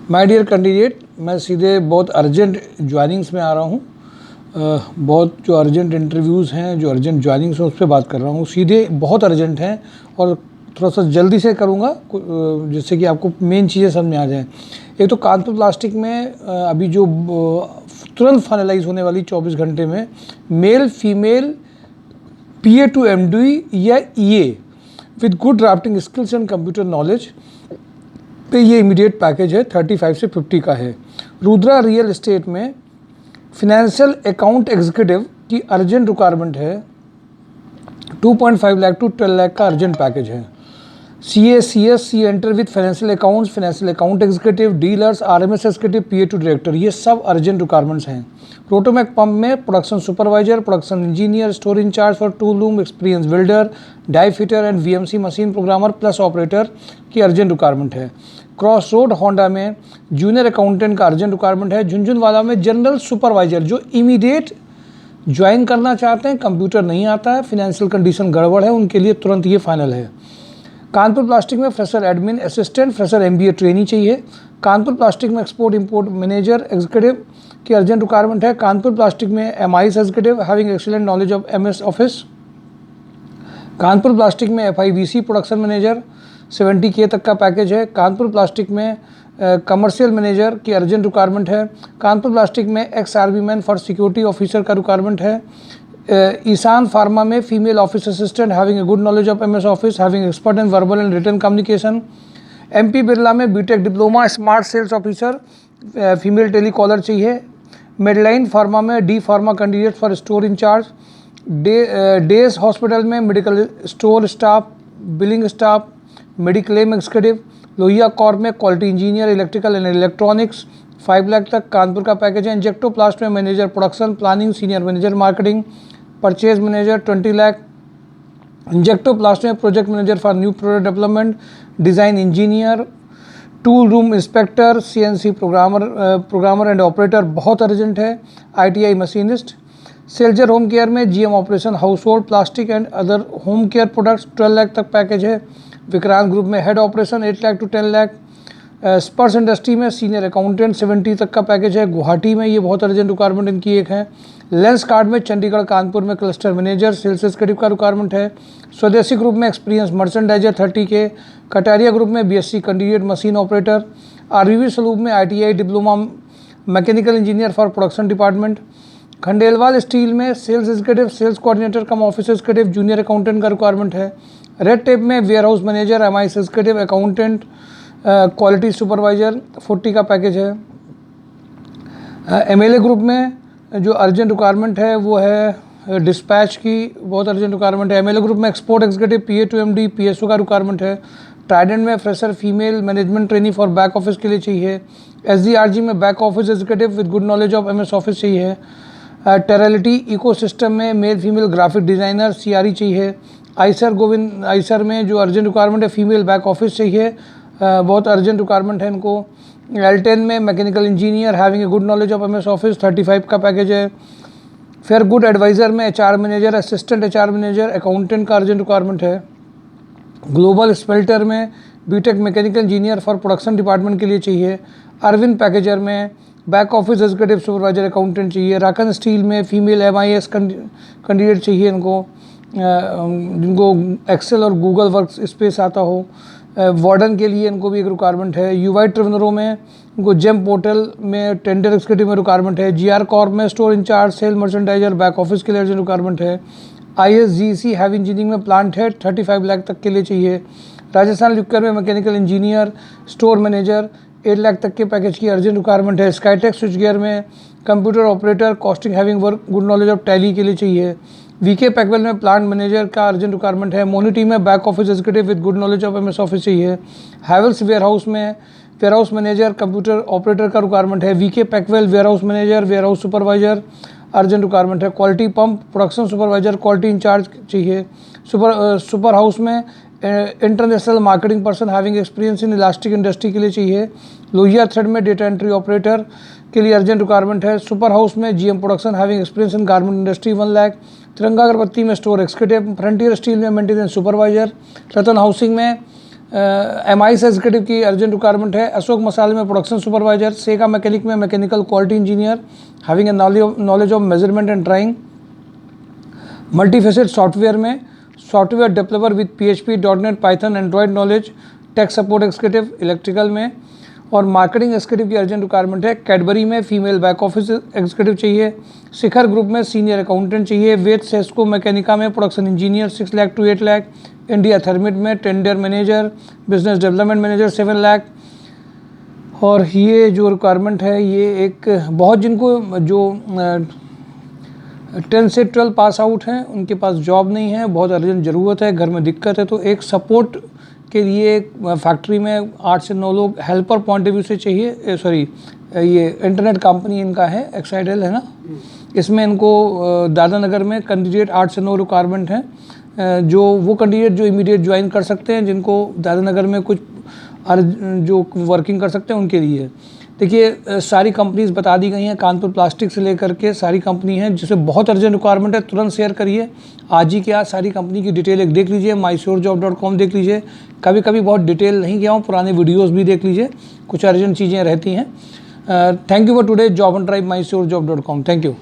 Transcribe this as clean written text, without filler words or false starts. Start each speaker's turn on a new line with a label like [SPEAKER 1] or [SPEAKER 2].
[SPEAKER 1] My dear candidate, मैं सीधे बहुत अर्जेंट ज्वाइनिंग्स में आ रहा हूँ। बहुत जो अर्जेंट इंटरव्यूज़ हैं, जो अर्जेंट ज्वाइनिंग्स हैं, उस पर बात कर रहा हूँ। सीधे बहुत अर्जेंट हैं और थोड़ा सा जल्दी से करूँगा जिससे कि आपको मेन चीज़ें समझ में आ जाएँ। एक तो कानपुर प्लास्टिक में अभी जो तुरंत फाइनलाइज होने वाली 24 घंटे में male female PA to MD या EA with good drafting skills and computer knowledge पे ये इमीडिएट पैकेज है, 35 से 50 का है। रुद्रा रियल एस्टेट में फिनेंशियल अकाउंट एग्जीक्यूटिव की अर्जेंट रिक्वायरमेंट है। 2.5 लाख टू 12 लाख का अर्जेंट पैकेज है। C enter with financial accounts, financial account executive, dealers, RMS executive, PA to director, ये सब अर्जेंट रिक्वायरमेंट्स हैं। रोटोमैक पंप में production supervisor, production engineer, store incharge for tool room, experience builder, die fitter and VMC machine programmer plus operator की urgent requirement है। Cross road Honda में junior accountant का urgent requirement है। झुंझुनवाला में general supervisor जो immediate join करना चाहते हैं, कंप्यूटर नहीं आता है, फिनेंशियल कंडीशन गड़बड़ है, उनके लिए तुरंत ये फाइनल है। कानपुर प्लास्टिक में fresher admin assistant, fresher MBA trainee चाहिए। कानपुर प्लास्टिक में एक्सपोर्ट इंपोर्ट मैनेजर एग्जीक्यूटिव की अर्जेंट रिक्वायरमेंट है। कानपुर प्लास्टिक में MIS executive having excellent knowledge of MS office. Kanpur plastic में FIBC प्रोडक्शन मैनेजर 70K तक का पैकेज है। कानपुर प्लास्टिक में कमर्शियल मैनेजर की अर्जेंट रिक्वायरमेंट है। कानपुर प्लास्टिक में XRB man for security officer का रिक्वायरमेंट है। ईशान फार्मा में female office assistant having a good knowledge of MS office, having expert in verbal and written communication. MP Birla में BTech diploma smart sales officer, female telecaller चाहिए। Medline pharma में D pharma candidate for store incharge. Days hospital में medical store staff, billing staff, mediclaim executive. Lohia corp में quality engineer electrical and electronics, 5 lakh तक कानपुर का package है। Injectoplast में manager production planning, senior manager marketing, purchase manager 20 lakh. Injectoplast में project manager for new product development, design engineer, tool room inspector, CNC programmer and operator बहुत urgent है। ITI machinist. सेल्जर home care में GM operation household plastic and other home care products 12 lakh तक package है। Vikrant group में head operation 8 lakh to 10 lakh. Sparsh industry में senior accountant 70 तक का पैकेज है। गुवाहाटी में ये बहुत अर्जेंट रिक्वायरमेंट इनकी एक है। लेंस कार्ड में चंडीगढ़ कानपुर में क्लस्टर मैनेजर सेल्स एग्जीक्यूटिव का रिक्वायरमेंट है। स्वदेशी ग्रुप में experience merchandiser 30K। Kataria group में BSc candidate machine operator. RVV सलूब में ITI diploma mechanical engineer for production department. Khandelwal steel में sales executive, sales coordinator cum office executive, junior accountant का requirement है। Red Tape में warehouse manager, MIS executive, accountant, quality supervisor 40 का package है। MLA group में जो urgent requirement है वो है डिस्पैच की बहुत अर्जेंट रिक्वायरमेंट है। MLA ग्रुप में export executive, PA to MD, PSO का रिक्वायरमेंट है। ट्राइडेंट में fresher female management trainee for back office के लिए चाहिए। SDRG में back office executive with good knowledge of MS office चाहिए। टेरालिटी इकोसिस्टम में male female graphic designer CRE चाहिए। आइसर में जो अर्जेंट रिक्वायरमेंट है फीमेल बैक ऑफिस चाहिए, बहुत अर्जेंट रिक्वायरमेंट है इनको। L10 में mechanical engineer having a good knowledge of MS office 35 का पैकेज है। फेयर गुड एडवाइज़र में HR manager, assistant HR manager, accountant का अर्जेंट रिक्वायरमेंट है। ग्लोबल स्पेल्टर में BTech mechanical engineer for production department के लिए चाहिए। अरविंद पैकेजर में back office executive supervisor accountant चाहिए। राकन स्टील में फीमेल MIS कैंडिडेट चाहिए इनको, जिनको एक्सेल और गूगल वर्क स्पेस आता हो। वार्डन के लिए इनको भी एक रिक्वायरमेंट है। UI ट्रिवेंद्रो में इनको जेम पोर्टल में टेंडर एग्जीक्यूटिव में रिक्वायरमेंट है। GR कॉर्प में store incharge, sale merchandiser, back office के लिए अर्जेंट रिक्वायरमेंट है। ISGC हैवी इंजीनियरिंग में प्लांट हेड 35 लाख तक के लिए चाहिए। राजस्थान लिक्कर में mechanical engineer, store manager 8 lakh तक के पैकेज की अर्जेंट रिक्वायरमेंट है। स्काईटेक स्विच गियर में computer operator, costing having work good knowledge of Tally के लिए चाहिए। VK पैकवेल में प्लांट मैनेजर का अर्जेंट रिक्वायरमेंट है। मोनिटी में back office executive with good knowledge of MS office चाहिए। हैवेल्स वेयरहाउस में वेयरहाउस मैनेजर, कंप्यूटर ऑपरेटर का रिक्वायरमेंट है। VK Packwell warehouse manager, warehouse supervisor urgent requirement है। Quality pump production supervisor, quality incharge चाहिए। Super house में international marketing person having experience in elastic industry के लिए चाहिए। Lohia thread में डेटा एंट्री ऑपरेटर के लिए अर्जेंट रिक्वायरमेंट है। सुपर हाउस में GM production having experience in garment industry 1 lakh. Tiranga Agarbatti में स्टोर एक्सिक्यूटिव, फ्रंटियर स्टील में मेंटेनेंस सुपरवाइजर। रतन हाउसिंग में MI से एग्जीक्यूटिव की अर्जेंट रिक्वायरमेंट है। अशोक मसाल में प्रोडक्शन सुपरवाइजर, सेगा मैकेनिक में mechanical quality engineer having a knowledge of measurement and drawing. Multifacet software में software developer with PHP, .NET, Python, Android knowledge. Tech support executive electrical में। और marketing executive की urgent requirement है। Cadbury में female back office executive चाहिए। Shikhar group में senior accountant चाहिए। वेद सेस्को मैकेनिका में production engineer 6 lakh to 8 lakh. India Thermit में tender manager, business development manager 7 lakh. और ये जो रिक्वायरमेंट है ये एक बहुत जिनको जो 10 से 12 पास आउट हैं उनके पास जॉब नहीं है, बहुत अर्जेंट ज़रूरत है, घर में दिक्कत है, तो एक सपोर्ट के लिए एक फैक्ट्री में 8 से 9 लोग हेल्पर पॉइंट ऑफ व्यू से चाहिए। सॉरी, ये इंटरनेट कंपनी इनका है, एक्साइडल है ना, इसमें इनको दादानगर में कैंडिडेट 8 से 9 रिक्वायरमेंट हैं। जो वो कैंडिडेट जो इमीडिएट ज्वाइन कर सकते हैं, जिनको दादानगर में कुछ जो वर्किंग कर सकते हैं उनके लिए। देखिए सारी कंपनीज बता दी गई हैं, कानपुर प्लास्टिक से लेकर के सारी कंपनी हैं जिसे बहुत अर्जेंट रिक्वायरमेंट है, तुरंत शेयर करिए। आज ही क्या सारी कंपनी की डिटेल एक देख लीजिए, mysurejob.com देख लीजिए। कभी कभी बहुत डिटेल नहीं गया हूँ, पुराने वीडियोस भी देख लीजिए, कुछ अर्जेंट चीज़ें रहती हैं। Thank you for today, job and drive mysurejob.com। Thank you.